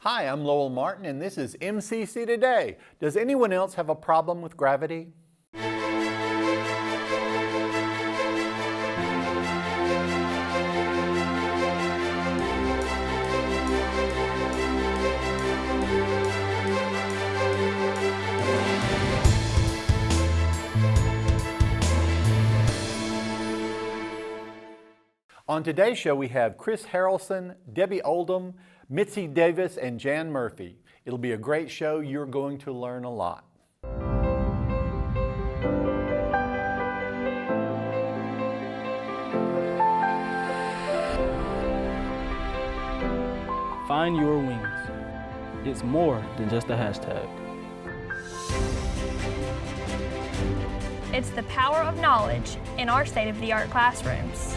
Hi, I'm Lowell Martin, and this is MCC Today. Does anyone else have a problem with gravity? On today's show, we have Chris Haralson, Debbie Oldham, Mitzi Davis, and Jan Murphy. It'll be a great show. You're going to learn a lot. Find your wings. It's more than just a hashtag. It's the power of knowledge in our state-of-the-art classrooms.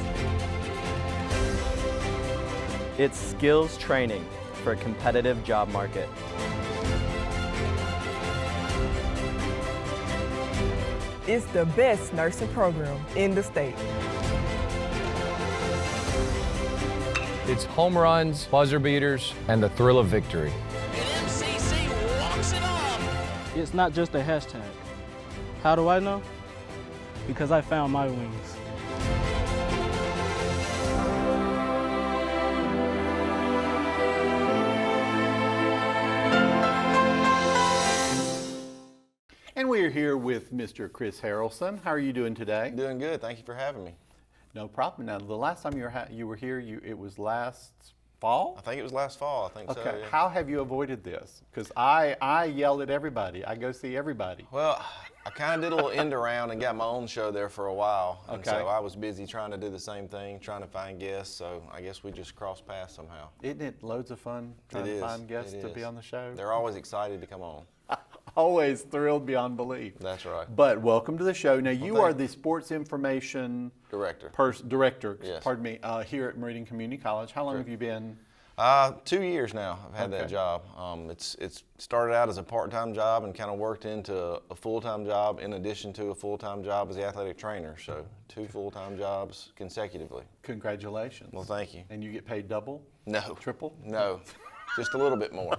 It's skills training for a competitive job market. It's the best nursing program in the state. It's home runs, buzzer beaters, and the thrill of victory. And MCC walks it up. It's not just a hashtag. How do I know? Because I found my wings. And we are here with Mr. Chris Haralson. How are you doing today? Doing good. Thank you for having me. No problem. Now, the last time you were here, it was last fall? I think it was last fall. I think so. Okay. Yeah. How have you avoided this? Because I yell at everybody. I go see everybody. Well, I kind of did a little end around and got my own show there for a while. And Okay. so I was busy trying to do the same thing, trying to find guests. So I guess we just crossed paths somehow. Isn't it loads of fun trying to find guests to be on the show? They're always excited to come on. Always thrilled beyond belief. That's right. But welcome to the show. Now, you thank are you. the sports information Director. director. Yes. Pardon me. Here at Meridian Community College. How long have you been? 2 years now I've had that Okay. job. It's started out as a part-time job and kind of worked into a full-time job in addition to a full-time job as the athletic trainer. So 2 full-time jobs consecutively. Congratulations. Well, thank you. And you get paid double? No. Triple? No, just a little bit more.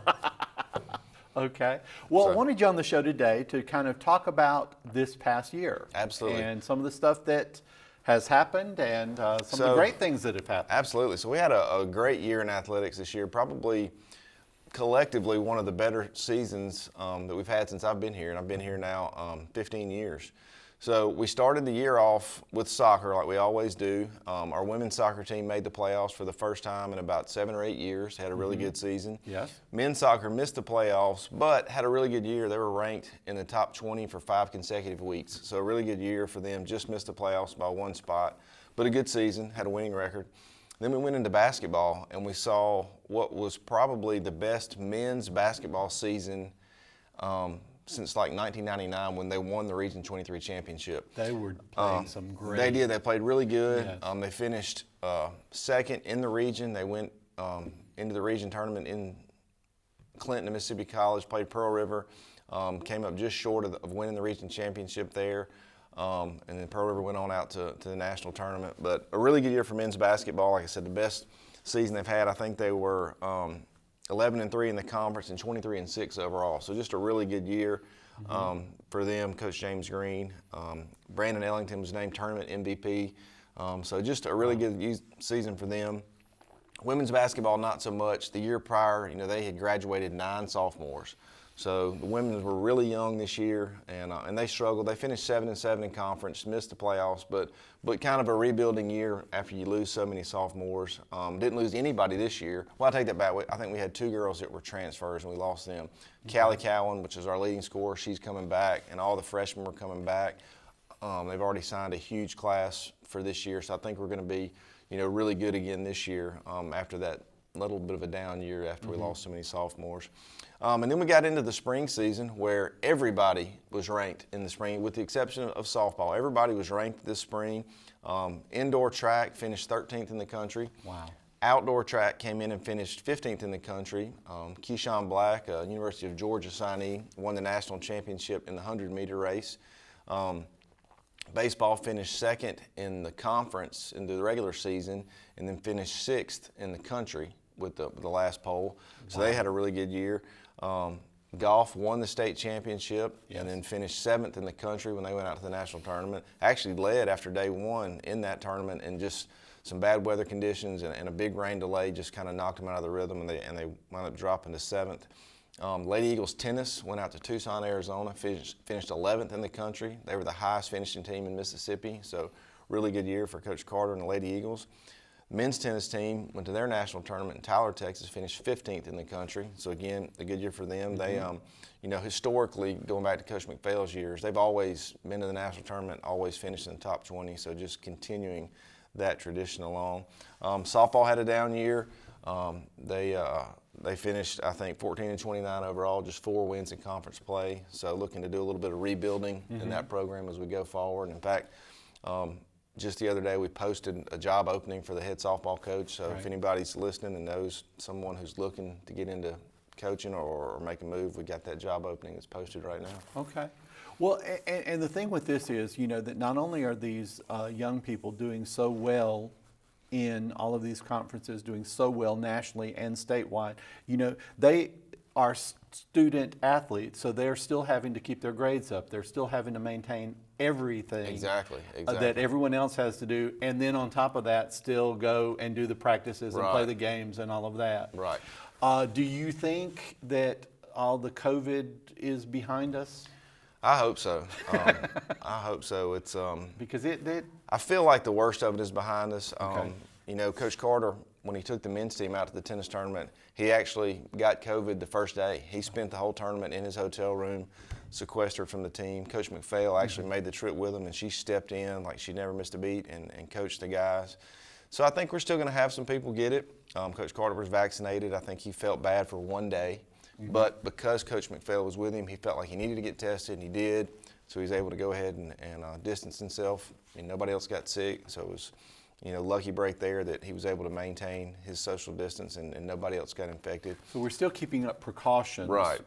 Okay. Well, I So- wanted you on the show today to kind of talk about this past year. Absolutely. And some of the stuff that has happened and some of the So- great things that have happened. Absolutely. So we had a great year in athletics this year, probably collectively one of the better seasons that we've had since I've been here, and I've been here now 15 years. So we started the year off with soccer like we always do. Our women's soccer team made the playoffs for the first time in about 7 or 8 years, had a really good season. Yes. Men's soccer missed the playoffs, but had a really good year. They were ranked in the top 20 for 5 consecutive weeks. So a really good year for them, just missed the playoffs by 1 spot, but a good season, had a winning record. Then we went into basketball, and we saw what was probably the best men's basketball season since like 1999 when they won the Region 23 championship. They were playing some great. They did. They played really good. Yes. They finished second in the region. They went into the region tournament in Clinton and Mississippi College, played Pearl River, came up just short of winning the region championship there. And then Pearl River went on out to the national tournament. But a really good year for men's basketball. Like I said, the best season they've had. I think they were 11-3 in the conference and 23-6 overall. So just a really good year for them. Coach James Green, Brandon Ellington was named tournament MVP. So just a really good season for them. Women's basketball, not so much. The year prior, they had graduated 9 sophomores. So the women were really young this year, and they struggled. They finished 7-7 in conference, missed the playoffs, but kind of a rebuilding year after you lose so many sophomores. Didn't lose anybody this year. Well, I take that back. I think we had 2 girls that were transfers, and we lost them. Callie Cowan, which is our leading scorer, she's coming back, and all the freshmen were coming back. They've already signed a huge class for this year, so I think we're going to be, really good again this year after that little bit of a down year after we lost so many sophomores. And then we got into the spring season where everybody was ranked in the spring, with the exception of softball. Everybody was ranked this spring. Indoor track finished 13th in the country. Wow. Outdoor track came in and finished 15th in the country. Keyshawn Black, a University of Georgia signee, won the national championship in the 100-meter race. Baseball finished 2nd in the conference in the regular season and then finished 6th in the country with the last poll. So they had a really good year. Golf won the state championship and then finished 7th in the country when they went out to the national tournament. Actually led after day one in that tournament, and just some bad weather conditions and a big rain delay just kind of knocked them out of the rhythm, and they wound up dropping to 7th. Lady Eagles tennis went out to Tucson, Arizona, finished 11th in the country. They were the highest finishing team in Mississippi, so really good year for Coach Carter and the Lady Eagles. Men's tennis team went to their national tournament in Tyler, Texas, finished 15th in the country. So again, a good year for them. They, historically, going back to Coach McPhail's years, they've always been to the national tournament, always finished in the top 20. So just continuing that tradition along. Softball had a down year. They finished, I think, 14-29 overall, just 4 wins in conference play. So looking to do a little bit of rebuilding in that program as we go forward. In fact, just the other day, we posted a job opening for the head softball coach. So if anybody's listening and knows someone who's looking to get into coaching or make a move, we got that job opening that's posted right now. Okay. Well, and the thing with this is, that not only are these young people doing so well in all of these conferences, doing so well nationally and statewide, they are student athletes, so they're still having to keep their grades up. They're still having to maintain everything Exactly. that everyone else has to do, and then on top of that, still go and do the practices and play the games and all of that. Right. Do you think that all the COVID is behind us? I hope so. I hope so. It's Because I feel like the worst of it is behind us. Okay. Coach Carter, when he took the men's team out to the tennis tournament, he actually got COVID the first day. He spent the whole tournament in his hotel room, sequestered from the team. Coach McPhail actually made the trip with him, and she stepped in like she never missed a beat and coached the guys. So I think we're still going to have some people get it. Coach Carter was vaccinated. I think he felt bad for one day. But because Coach McPhail was with him, he felt like he needed to get tested, and he did. So he was able to go ahead and distance himself. Nobody else got sick, so it was lucky break there that he was able to maintain his social distance and nobody else got infected. So we're still keeping up precautions, Right.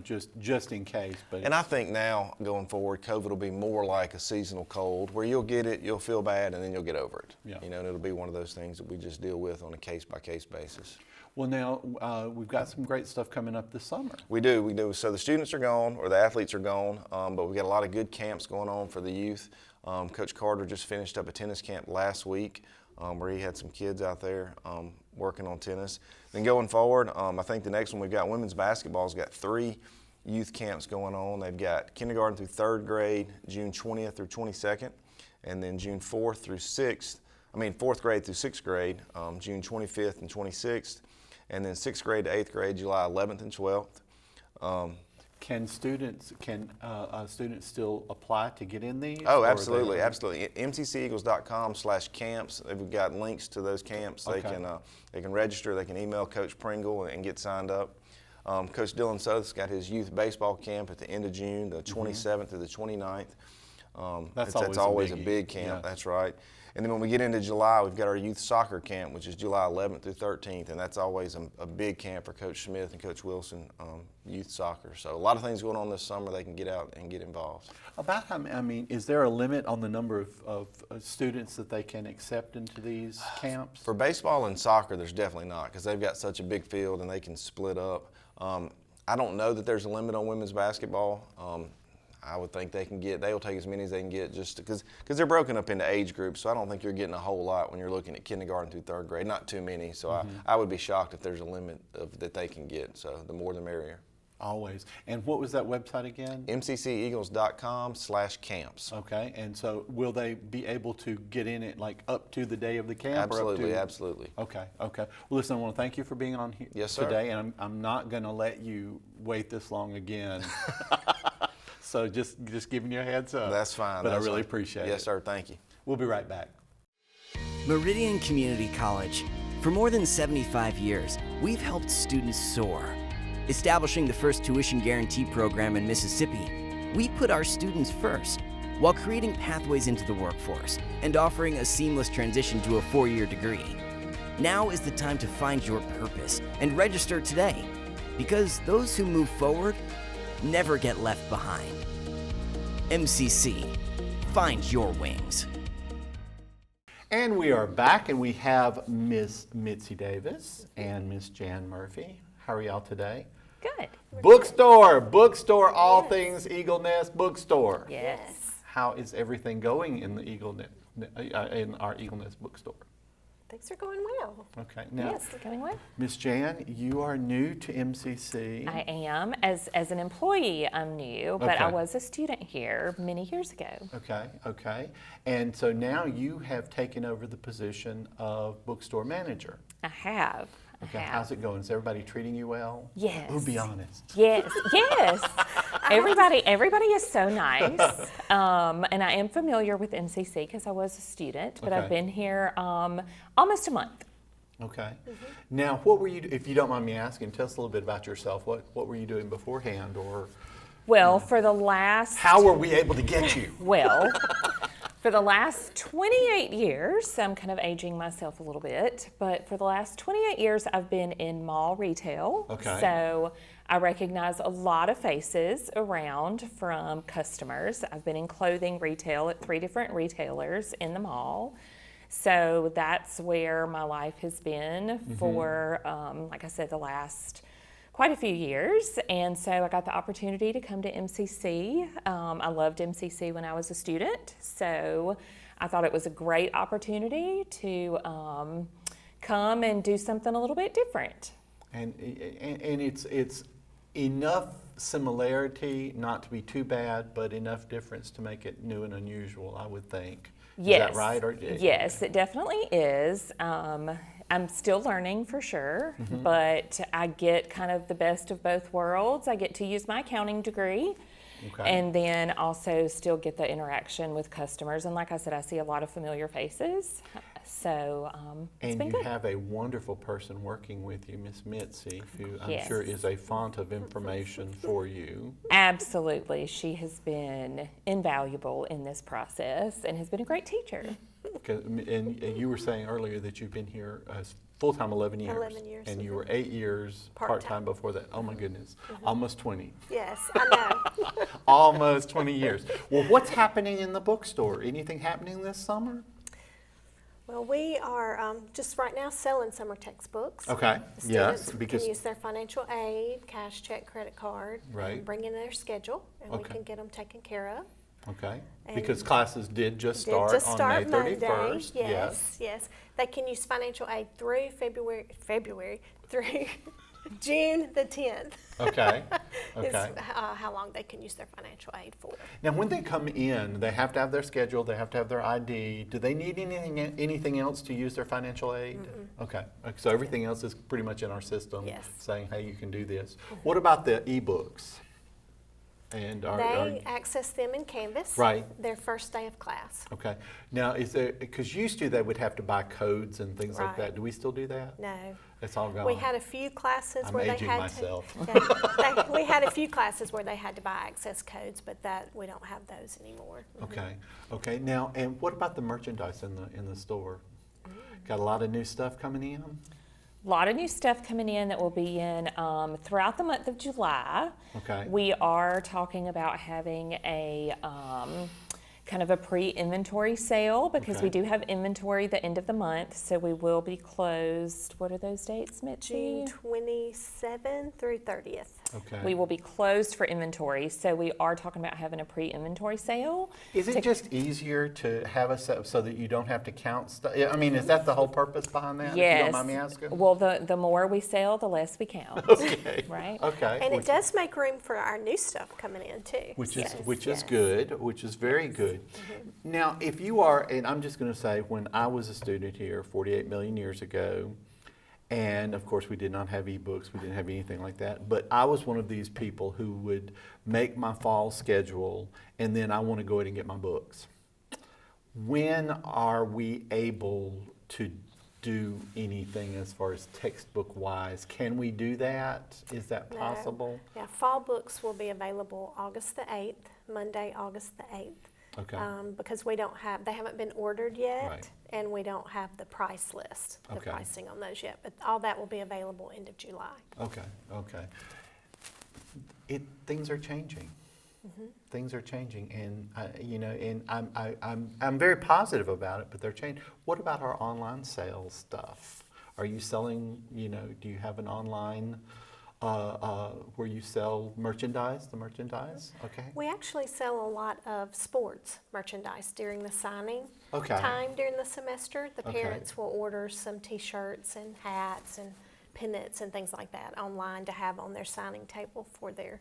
Just in case. But And I think now, going forward, COVID will be more like a seasonal cold, where you'll get it, you'll feel bad, and then you'll get over it. Yeah. And it'll be one of those things that we just deal with on a case-by-case basis. Well, now we've got some great stuff coming up this summer. We do. So the students are gone, or the athletes are gone, but we've got a lot of good camps going on for the youth. Coach Carter just finished up a tennis camp last week where he had some kids out there working on tennis. Then going forward, I think the next one we've got women's basketball has got 3 youth camps going on. They've got kindergarten through 3rd grade, June 20th through 22nd, and then June 4th through 4th grade through 6th grade, June 25th and 26th. And then 6th grade to 8th grade, July 11th and 12th. Can students still apply to get in these? Oh, absolutely. MCCEagles.com/camps. They've got links to those camps. Okay. They can register. They can email Coach Pringle and get signed up. Coach Dylan South's got his youth baseball camp at the end of June, the 27th to the 29th. That's always a big camp. Yeah. That's right. And then when we get into July, we've got our youth soccer camp, which is July 11th through 13th, and that's always a big camp for Coach Smith and Coach Wilson, youth soccer. So a lot of things going on this summer. They can get out and get involved. About is there a limit on the number of students that they can accept into these camps? For baseball and soccer, there's definitely not, because they've got such a big field and they can split up. I don't know that there's a limit on women's basketball. I would think they'll take as many as they can get, just because they're broken up into age groups. So I don't think you're getting a whole lot when you're looking at kindergarten through 3rd grade. Not too many. So I would be shocked if there's a limit that they can get. So the more the merrier. Always. And what was that website again? MCCEagles.com/camps. Okay. And so will they be able to get in it up to the day of the camp? Absolutely, absolutely. Okay. Well, listen, I want to thank you for being on here Yes, sir. today, and I'm not going to let you wait this long again. So just giving you a heads up. That's fine. But I really appreciate it. Yes, sir. Thank you. We'll be right back. Meridian Community College. For more than 75 years, we've helped students soar. Establishing the first tuition guarantee program in Mississippi, we put our students first, while creating pathways into the workforce and offering a seamless transition to a 4-year degree. Now is the time to find your purpose and register today, because those who move forward never get left behind. MCC, find your wings. And we are back, and we have Miss Mitzi Davis and Miss Jan Murphy. How are y'all today? Good. Bookstore, all things Eagle Nest Bookstore. Yes. How is everything going in the in our Eagle Nest Bookstore? Things are going well. Okay. Now, Yes, they're going well. Miss Jan, you are new to MCC. I am. As an employee, I'm new, but I Okay. was a student here many years ago. Okay. And so now you have taken over the position of bookstore manager. I have. Okay. How's it going? Is everybody treating you well? Yes. Oh, be honest. Yes. Everybody is so nice. And I am familiar with MCC because I was a student, but I've Okay. been here almost a month. Okay. Now, what were you, if you don't mind me asking, tell us a little bit about yourself. What were you doing beforehand, or Well, for the last... how were we able to get you? Well, for the last 28 years, I'm kind of aging myself a little bit, but for the last 28 years, I've been in mall retail. Okay. So I recognize a lot of faces around from customers. I've been in clothing retail at 3 different retailers in the mall. So that's where my life has been for, like I said, the last quite a few years. And so I got the opportunity to come to MCC. I loved MCC when I was a student. So I thought it was a great opportunity to come and do something a little bit different. And it's enough similarity not to be too bad, but enough difference to make it new and unusual, I would think. Yes. Is that right? Yes, it definitely is. I'm still learning for sure, but I get kind of the best of both worlds. I get to use my accounting degree, and then also still get the interaction with customers. And like I said, I see a lot of familiar faces, so it's been And you good. have a wonderful person working with you, Miss Mitzi, who I'm Yes. sure is a font of information for you. Absolutely, she has been invaluable in this process and has been a great teacher. And you were saying earlier that you've been here full-time 11 years. 11 years, And you were 8 years part-time before that. Oh my goodness, almost 20. Yes, I know. Almost 20 years. Well, what's happening in the bookstore? Anything happening this summer? Well, we are just right now selling summer textbooks. Okay, The yes, students because, can use their financial aid, cash, check, credit card, Right. and bring in their schedule, and we Okay. can get them taken care of. okay, And because classes did just Did start just on start May Monday. 31st. Yes. They can use financial aid through February through June the 10th. Okay, Is okay. how long they can use their financial aid for. Now, when they come in, they have to have their schedule, they have to have their ID. Do they need anything else to use their financial aid? Okay, so everything else is pretty much in our system, Yes. saying, hey, you can do this. What about the e-books? And They access them in Canvas. Right. Their first day of class. okay. Now, is there, because used to they would have to buy codes and things like Right. that. Do we still do that? No. It's all gone. We had a few classes I'm where they aging had myself. we had a few classes where they had to buy access codes, but that we don't have those anymore. Okay. Now, and what about the merchandise in the store? Got a lot of new stuff coming in? A lot of new stuff coming in that will be in throughout the month of July. Okay. We are talking about having a kind of a pre-inventory sale because Okay. we do have inventory the end of the month, so we will be closed. What are those dates, Mitzi? June 27 through 30th. Okay. We will be closed for inventory, so we are talking about having a pre-inventory sale. Is it just easier to have a set so that you don't have to count stuff? I mean, is that the whole purpose behind that? If you Yes. don't mind me asking? Well, the more we sell, the less we count. Okay. Right? Okay. And it does make room for our new stuff coming in too. Which Yes, is yes. good, which is very good. Now, if you are, and I'm just going to say, when I was a student here 48 million years ago, and of course we did not have ebooks, we didn't have anything like that, but I was one of these people who would make my fall schedule and then I want to go ahead and get my books. When are we able to do anything as far as textbook wise? Can we do that? Is that No. possible? Yeah, fall books will be available August the 8th, Monday, August the 8th. Okay. Because they haven't been ordered yet, Right. and we don't have the price list, the Okay. pricing on those yet. But all that will be available end of July. Okay. Things are changing. Things are changing, and I'm very positive about it. But they're changing. What about our online sales stuff? Are you selling? Do you have an online where you sell merchandise? The merchandise, okay. We actually sell a lot of sports merchandise during the signing Okay. time during the semester. The Okay. parents will order some T-shirts and hats and pennants and things like that online to have on their signing table for their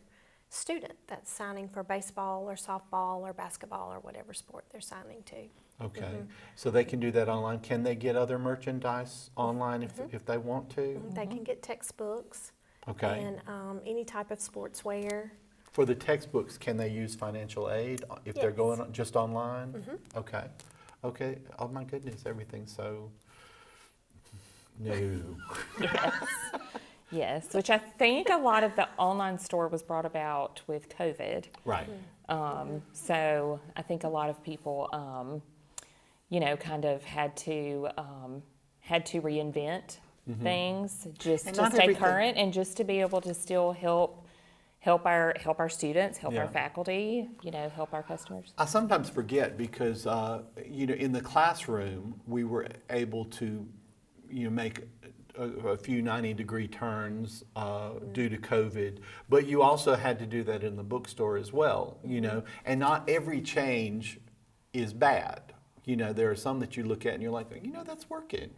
student that's signing for baseball or softball or basketball or whatever sport they're signing to. Okay, so they can do that online. Can they get other merchandise online if they want to? They can get textbooks Okay. and any type of sportswear. For the textbooks, can they use financial aid if they're Yes. going just online? Okay. Okay. Oh my goodness, everything's so new. Yes, which I think a lot of the online store was brought about with COVID. Right. So I think a lot of people, kind of had to reinvent things just And to not stay everything- current and just to be able to still help our students, help Yeah. our faculty, help our customers. I sometimes forget because, in the classroom, we were able to, make a few 90-degree turns due to COVID, but you also had to do that in the bookstore as well, and not every change is bad. There are some that you look at and you're like, that's working.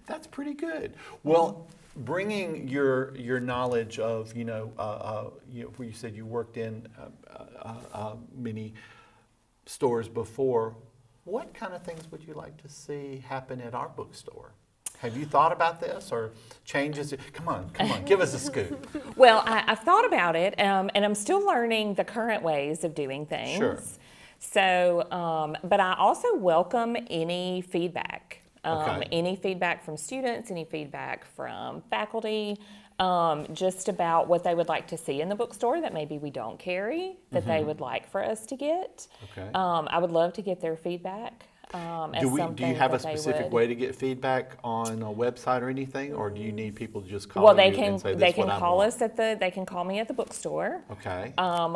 That's pretty good. Well, bringing your knowledge of, where you said you worked in many stores before, what kind of things would you like to see happen at our bookstore? Have you thought about this or changes? Come on, give us a scoop. Well, I've thought about it, and I'm still learning the current ways of doing things. Sure. So, but I also welcome any feedback. Okay. Any feedback from students, any feedback from faculty, just about what they would like to see in the bookstore that maybe we don't carry, that they would like for us to get. Okay. I would love to get their feedback. Do you have a that they specific would. way to get feedback on a website or anything, or do you need people to just call Well, you they can and say, they this is can what I call want? us they can call me at the bookstore. Okay.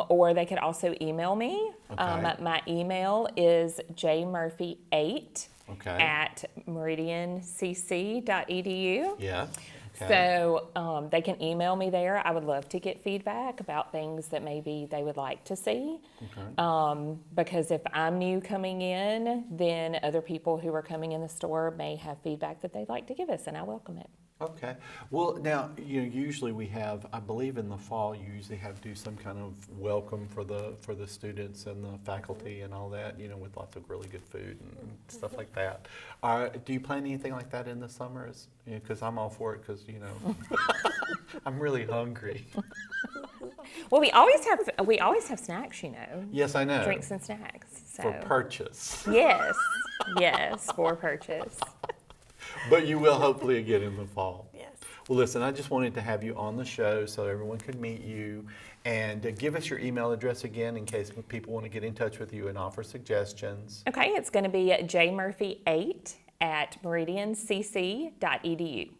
Or they could also email me. Okay. My email is jmurphy8 Okay. at meridiancc.edu. Yeah. Okay. So they can email me there. I would love to get feedback about things that maybe they would like to see. Okay. Because if I'm new coming in, then other people who are coming in the store may have feedback that they'd like to give us, and I welcome it. Okay. Well, now, usually we have, I believe in the fall, you usually have to do some kind of welcome for the students and the faculty and all that, with lots of really good food and stuff like that. Do you plan anything like that in the summers? Because I'm all for it because, I'm really hungry. Well, we always have snacks, Yes, I know. drinks and snacks. So. For purchase. Yes, for purchase. But you will hopefully again in the fall. Yes. Well, listen, I just wanted to have you on the show so everyone could meet you, and give us your email address again in case people want to get in touch with you and offer suggestions. Okay, it's going to be jmurphy8 at meridiancc.edu.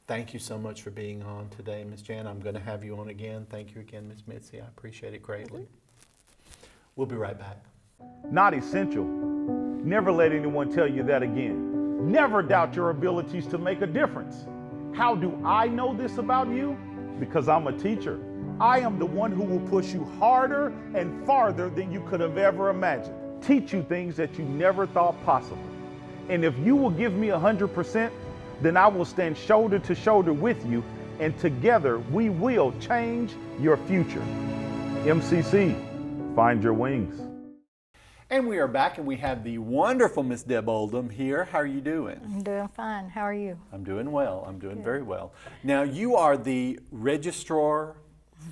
Thank you so much for being on today, Ms. Jan. I'm going to have you on again. Thank you again, Ms. Mitzi. I appreciate it greatly. We'll be right back. Not essential. Never let anyone tell you that again. Never doubt your abilities to make a difference. How do I know this about you? Because I'm a teacher. I am the one who will push you harder and farther than you could have ever imagined. Teach you things that you never thought possible. And if you will give me 100%, then I will stand shoulder to shoulder with you, and together we will change your future. MCC, find your wings. And we are back, and we have the wonderful Miss Deb Oldham here. How are you doing? I'm doing fine. How are you? I'm doing well. I'm doing very well. Now, you are the registrar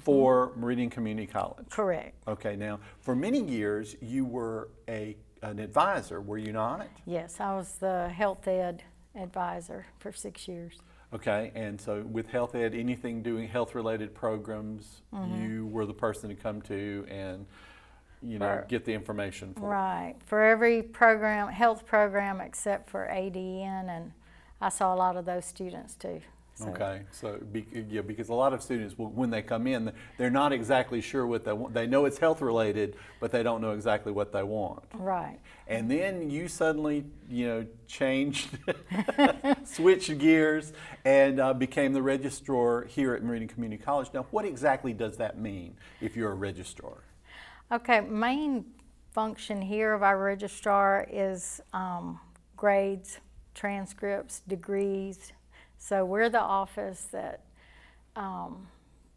for Meridian Community College. Correct. Okay, now, for many years, you were an advisor, were you not? Yes, I was the health ed advisor for 6 years. Okay, and so with health ed, anything doing health-related programs, you were the person to come to and get the information for. Right. For every program, health program except for ADN, and I saw a lot of those students too. So. Okay, so yeah, because a lot of students, when they come in, they're not exactly sure what they want. They know it's health related, but they don't know exactly what they want. Right. And then you suddenly, changed, switched gears, and became the registrar here at Meridian Community College. Now, what exactly does that mean if you're a registrar? Okay, main function here of our registrar is grades, transcripts, degrees. So we're the office that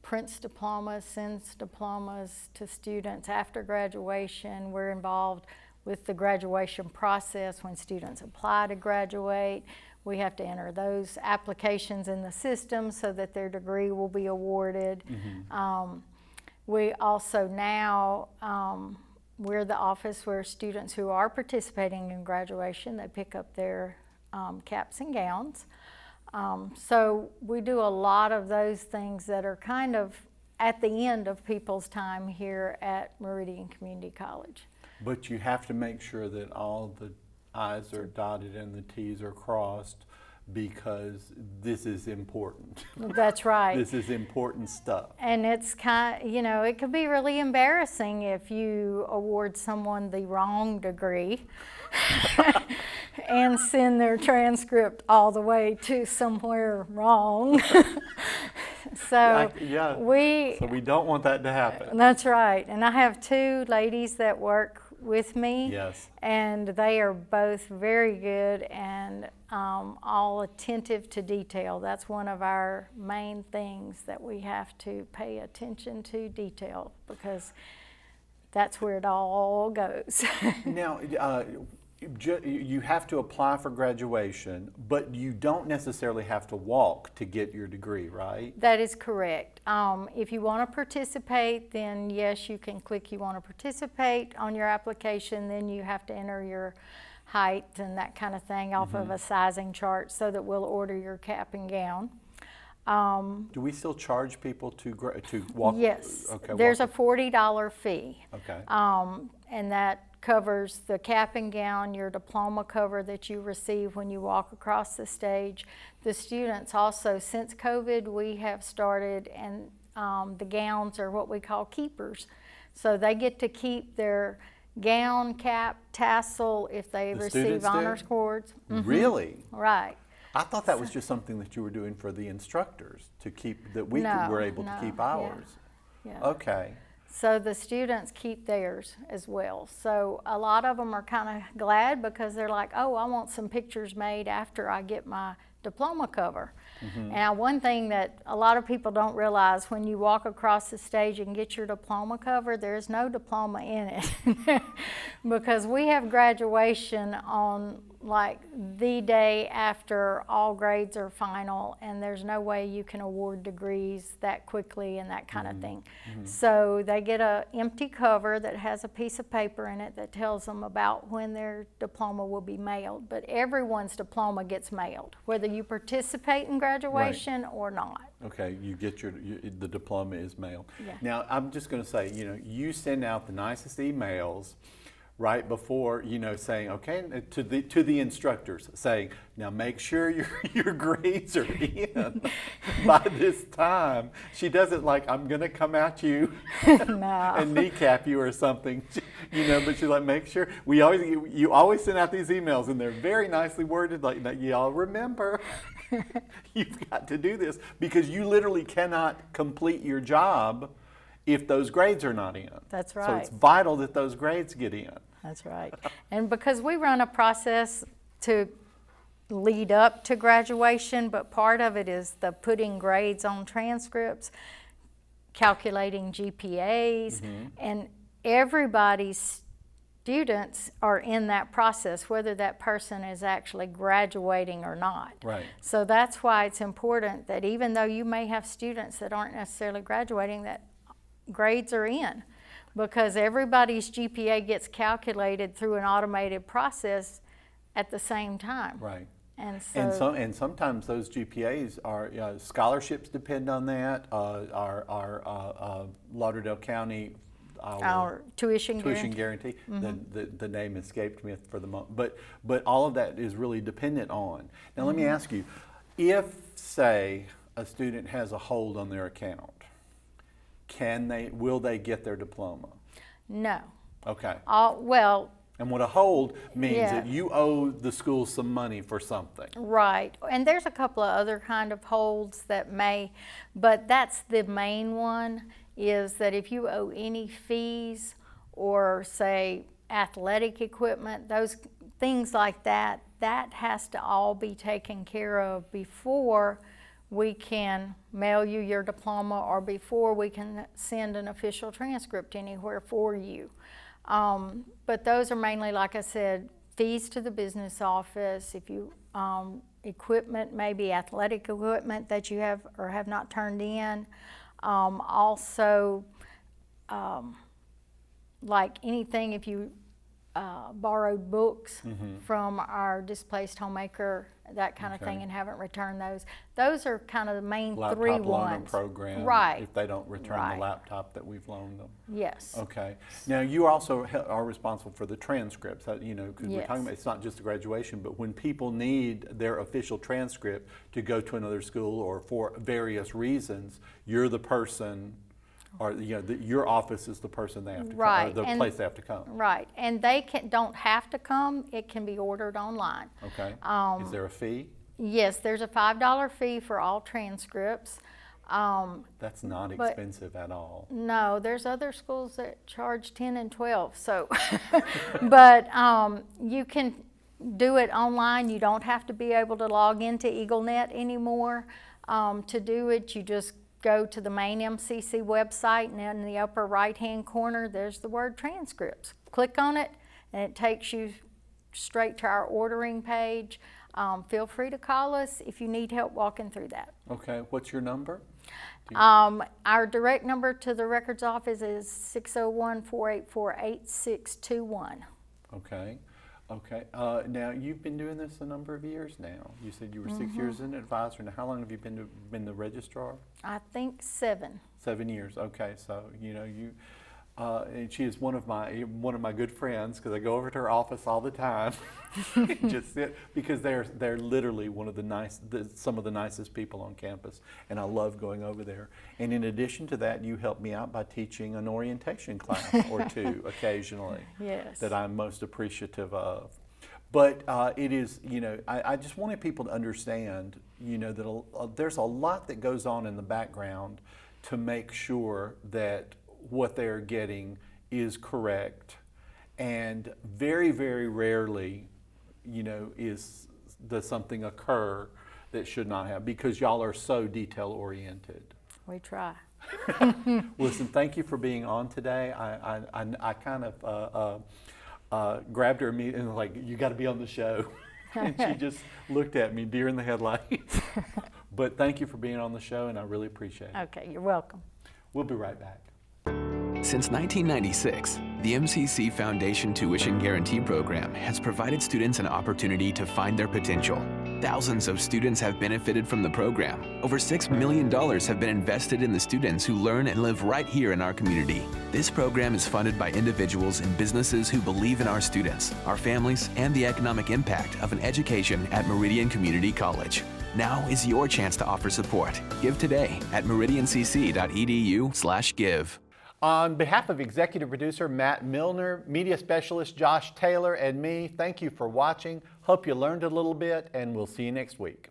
prints diplomas, sends diplomas to students after graduation. We're involved with the graduation process when students apply to graduate. We have to enter those applications in the system so that their degree will be awarded. Mm-hmm. We also now, we're the office where students who are participating in graduation, they pick up their caps and gowns. So we do a lot of those things that are kind of at the end of people's time here at Meridian Community College. But you have to make sure that all the I's are dotted and the T's are crossed, because this is important. That's right. This is important stuff. And it's it could be really embarrassing if you award someone the wrong degree and send their transcript all the way to somewhere wrong. So we don't want that to happen. That's right. And I have two ladies that work with me. Yes. And they are both very good and all attentive to detail. That's one of our main things that we have to pay attention to, detail, because that's where it all goes. Now, you have to apply for graduation, but you don't necessarily have to walk to get your degree, right? That is correct. If you want to participate, then yes, you can click you want to participate on your application. Then you have to enter your height and that kind of thing off of a sizing chart so that we'll order your cap and gown. Do we still charge people to walk? Yes. Okay, there's a $40 fee. Okay. And that covers the cap and gown, your diploma cover that you receive when you walk across the stage. The students also, since COVID, we have started, and the gowns are what we call keepers. So they get to keep their gown, cap, tassel if they receive honor scores. Mm-hmm. Really? Right. I thought that was just something that you were doing for the instructors to keep, that we were able to keep ours. Yeah. Okay. So the students keep theirs as well. So a lot of them are kind of glad because they're like, oh, I want some pictures made after I get my diploma cover. Mm-hmm. And one thing that a lot of people don't realize, when you walk across the stage and get your diploma cover, there's no diploma in it because we have graduation on like the day after all grades are final, and there's no way you can award degrees that quickly and that kind of thing. Mm-hmm. So they get an empty cover that has a piece of paper in it that tells them about when their diploma will be mailed. But everyone's diploma gets mailed, whether you participate in graduation or not. Okay, you get the diploma is mailed. Yeah. Now, I'm just going to say, you send out the nicest emails right before, saying, okay, to the instructors, saying, now make sure your grades are in by this time. She doesn't like, I'm going to come at you and kneecap you or something, but she's like, make sure. You always send out these emails, and they're very nicely worded, like, y'all remember, you've got to do this, because you literally cannot complete your job if those grades are not in. That's right. So it's vital that those grades get in. That's right. And because we run a process to lead up to graduation, but part of it is the putting grades on transcripts, calculating GPAs, and everybody's students are in that process, whether that person is actually graduating or not. Right. So that's why it's important that even though you may have students that aren't necessarily graduating, that grades are in, because everybody's GPA gets calculated through an automated process at the same time. Right. And sometimes those GPAs are scholarships depend on that. Our Lauderdale County our tuition guarantee. The name escaped me for the moment, but all of that is really dependent on. Now let me ask you, If, say, a student has a hold on their account, will they get their diploma? No. Okay. Well, and what a hold means yeah. that you owe the school some money for something. Right. And there's a couple of other kind of holds that but that's the main one, is that if you owe any fees or, say, athletic equipment, those things like that, that has to all be taken care of before we can mail you your diploma or before we can send an official transcript anywhere for you. But those are mainly, like I said, fees to the business office. If you equipment, maybe athletic equipment that you have or have not turned in. Also, like anything, if you borrowed books from our displaced homemaker, that kind of thing, and haven't returned those. Those are kind of the main laptop three loaner ones. program, right? If they don't return the laptop that we've loaned them. Yes. Okay. Now you also are responsible for the transcripts. You know, because we're talking about it's not just a graduation, but when people need their official transcript to go to another school or for various reasons, you're the person. Or your office is the person they have to come, or the place they have to come. Right, and they don't have to come. It can be ordered online. Okay. Is there a fee? Yes, there's a $5 fee for all transcripts. That's not expensive at all. No, there's other schools that charge 10 and 12. So, but you can do it online. You don't have to be able to log into EagleNet anymore to do it. You just go to the main MCC website, and in the upper right-hand corner, there's the word transcripts. Click on it, and it takes you straight to our ordering page. Feel free to call us if you need help walking through that. Okay, what's your number? Our direct number to the records office is 601-484-8621. Okay. Okay. Now, you've been doing this a number of years now. You said you were 6 years an advisor. Now, how long have you been the registrar? I think 7. 7 years. Okay. So, and she is one of my good friends because I go over to her office all the time. Just sit, because they're literally some of the nicest people on campus, and I love going over there. And in addition to that, you help me out by teaching an orientation class or two occasionally. Yes. That I'm most appreciative of. But it is, I just wanted people to understand, that there's a lot that goes on in the background to make sure that what they're getting is correct, and very, very rarely, does something occur that should not have, because y'all are so detail oriented. We try. Listen, thank you for being on today. I kind of grabbed her and was like, you got to be on the show. And she just looked at me deer in the headlights. But thank you for being on the show, and I really appreciate it. Okay, you're welcome. We'll be right back. Since 1996, the MCC Foundation Tuition Guarantee Program has provided students an opportunity to find their potential. Thousands of students have benefited from the program. Over $6 million have been invested in the students who learn and live right here in our community. This program is funded by individuals and businesses who believe in our students, our families, and the economic impact of an education at Meridian Community College. Now is your chance to offer support. Give today at meridiancc.edu/give. On behalf of executive producer Matt Milner, media specialist Josh Taylor, and me, thank you for watching. Hope you learned a little bit, and we'll see you next week.